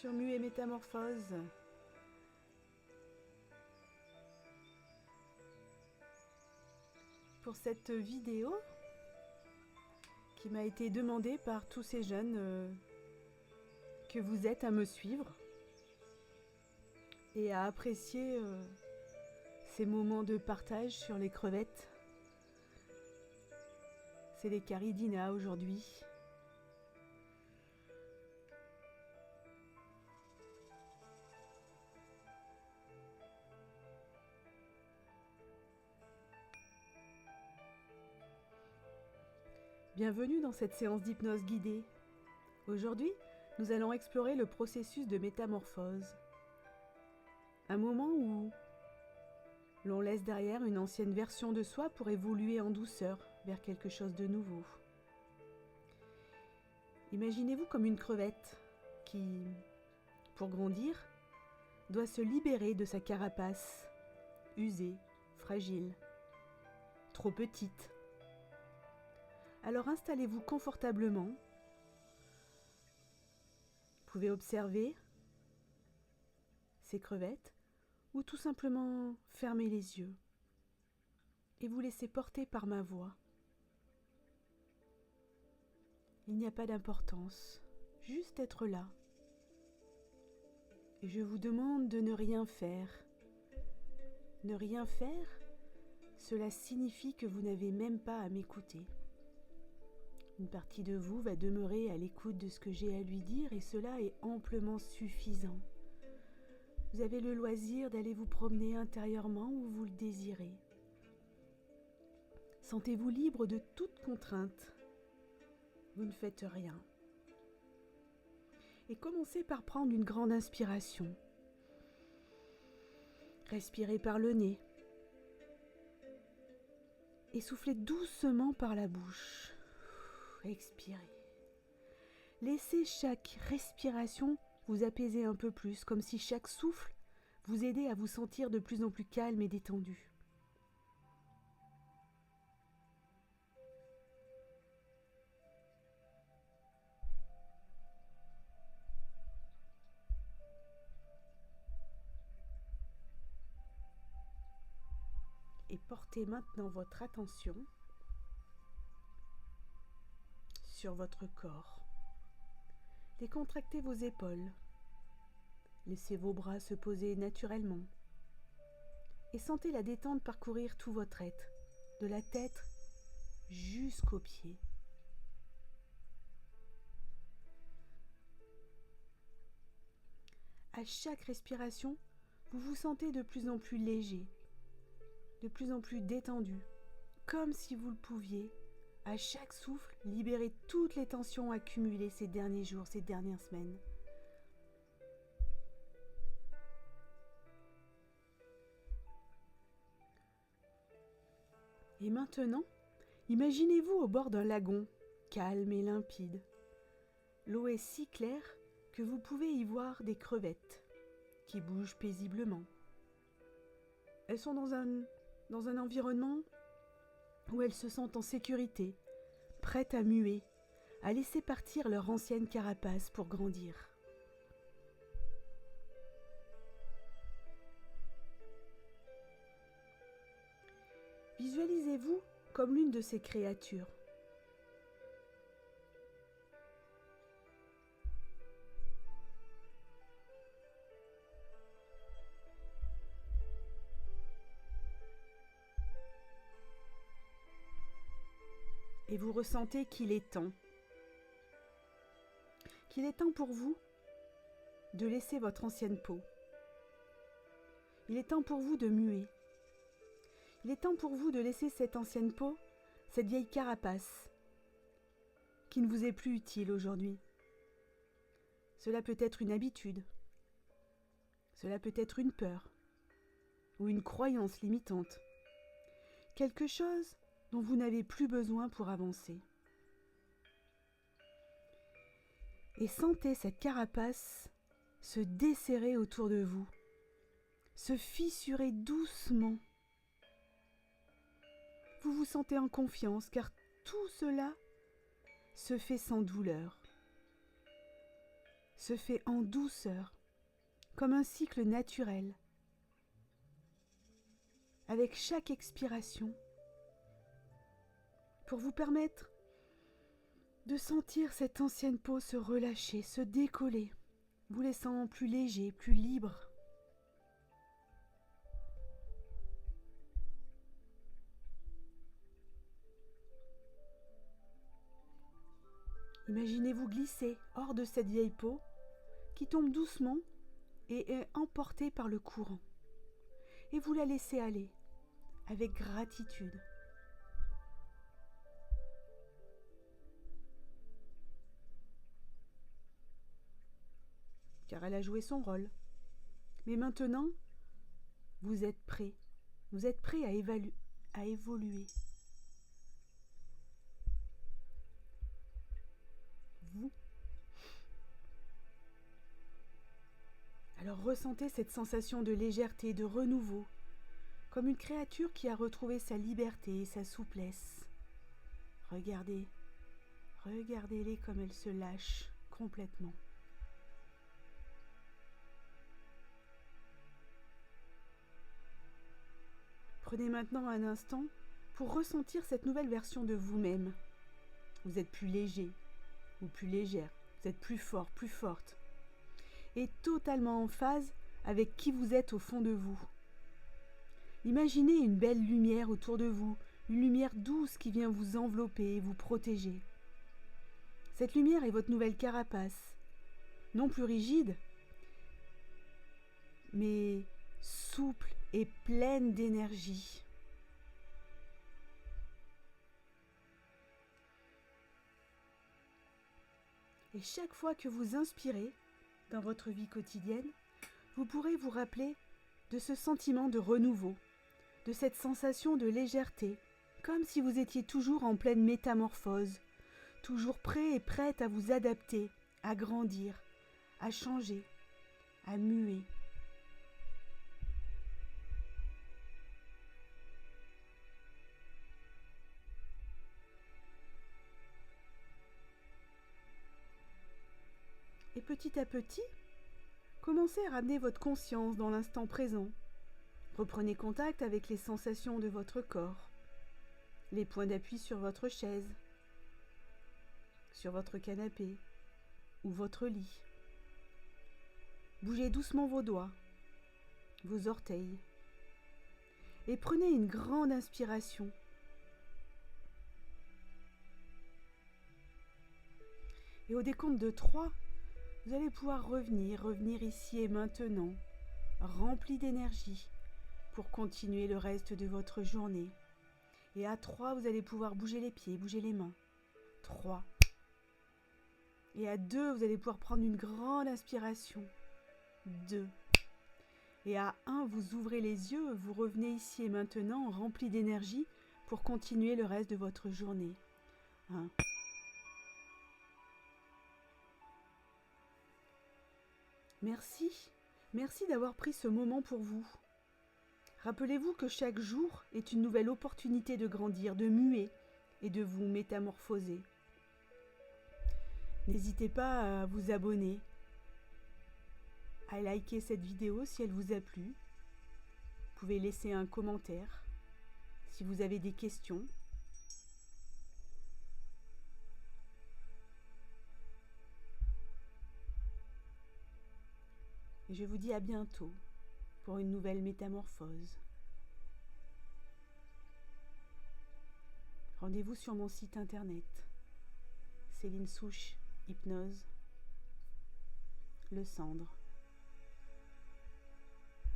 sur Muet Métamorphose. Pour cette vidéo qui m'a été demandée par tous ces jeunes que vous êtes à me suivre et à apprécier ces moments de partage sur les crevettes. C'est les Caridina aujourd'hui. Bienvenue dans cette séance d'hypnose guidée. Aujourd'hui, nous allons explorer le processus de métamorphose. Un moment où l'on laisse derrière une ancienne version de soi pour évoluer en douceur vers quelque chose de nouveau. Imaginez-vous comme une crevette qui, pour grandir, doit se libérer de sa carapace, usée, fragile, trop petite. Alors installez-vous confortablement. Vous pouvez observer ces crevettes ou tout simplement fermer les yeux et vous laisser porter par ma voix. Il n'y a pas d'importance, juste être là. Et je vous demande de ne rien faire. Ne rien faire, cela signifie que vous n'avez même pas à m'écouter. Une partie de vous va demeurer à l'écoute de ce que j'ai à lui dire et cela est amplement suffisant. Vous avez le loisir d'aller vous promener intérieurement où vous le désirez. Sentez-vous libre de toute contrainte. Vous ne faites rien. Et commencez par prendre une grande inspiration. Respirez par le nez. Et soufflez doucement par la bouche. Expirez. Laissez chaque respiration vous apaiser un peu plus, comme si chaque souffle vous aidait à vous sentir de plus en plus calme et détendu. Et portez maintenant votre attention sur votre corps. Décontractez vos épaules. Laissez vos bras se poser naturellement. Et sentez la détente parcourir tout votre être, de la tête jusqu'aux pieds. À chaque respiration, vous vous sentez de plus en plus léger, de plus en plus détendu, comme si vous le pouviez, à chaque souffle, libérer toutes les tensions accumulées ces derniers jours, ces dernières semaines. Et maintenant, imaginez-vous au bord d'un lagon, calme et limpide. L'eau est si claire que vous pouvez y voir des crevettes qui bougent paisiblement. Elles sont dans un environnement où elles se sentent en sécurité, prêtes à muer, à laisser partir leur ancienne carapace pour grandir. Visualisez-vous comme l'une de ces créatures. Et vous ressentez qu'il est temps. Qu'il est temps pour vous de laisser votre ancienne peau. Il est temps pour vous de muer. Il est temps pour vous de laisser cette ancienne peau, cette vieille carapace, qui ne vous est plus utile aujourd'hui. Cela peut être une habitude. Cela peut être une peur ou une croyance limitante. Quelque chose dont vous n'avez plus besoin pour avancer. Et sentez cette carapace se desserrer autour de vous, se fissurer doucement. Vous vous sentez en confiance car tout cela se fait sans douleur. se fait en douceur, comme un cycle naturel. Avec chaque expiration, pour vous permettre de sentir cette ancienne peau se relâcher, se décoller, vous laissant plus léger, plus libre. Imaginez-vous glisser hors de cette vieille peau qui tombe doucement et est emportée par le courant. Et vous la laissez aller avec gratitude. Car elle a joué son rôle. Mais maintenant, vous êtes prêt. Vous êtes prêt à évoluer. Vous. Alors ressentez cette sensation de légèreté, de renouveau, comme une créature qui a retrouvé sa liberté et sa souplesse. Regardez-les comme elles se lâchent complètement. Prenez maintenant un instant pour ressentir cette nouvelle version de vous-même. Vous êtes plus léger ou plus légère, vous êtes plus fort, plus forte, et totalement en phase avec qui vous êtes au fond de vous. Imaginez une belle lumière autour de vous, une lumière douce qui vient vous envelopper et vous protéger. Cette lumière est votre nouvelle carapace, non plus rigide, mais souple et pleine d'énergie. Et chaque fois que vous inspirez dans votre vie quotidienne, vous pourrez vous rappeler de ce sentiment de renouveau, de cette sensation de légèreté, comme si vous étiez toujours en pleine métamorphose, toujours prêt et prête à vous adapter, à grandir, à changer, à muer. Et petit à petit, commencez à ramener votre conscience dans l'instant présent. Reprenez contact avec les sensations de votre corps, les points d'appui sur votre chaise, sur votre canapé ou votre lit. Bougez doucement vos doigts, vos orteils, et prenez une grande inspiration. Et au décompte de 3, vous allez pouvoir revenir ici et maintenant, rempli d'énergie, pour continuer le reste de votre journée. Et à 3, vous allez pouvoir bouger les pieds, bouger les mains. 3. Et à 2, vous allez pouvoir prendre une grande inspiration. 2. Et à 1, vous ouvrez les yeux, vous revenez ici et maintenant, rempli d'énergie, pour continuer le reste de votre journée. 1. Merci d'avoir pris ce moment pour vous. Rappelez-vous que chaque jour est une nouvelle opportunité de grandir, de muer et de vous métamorphoser. N'hésitez pas à vous abonner, à liker cette vidéo si elle vous a plu. Vous pouvez laisser un commentaire si vous avez des questions. Et je vous dis à bientôt pour une nouvelle métamorphose. Rendez-vous sur mon site internet, Céline Souche, Hypnose, Le Cendre.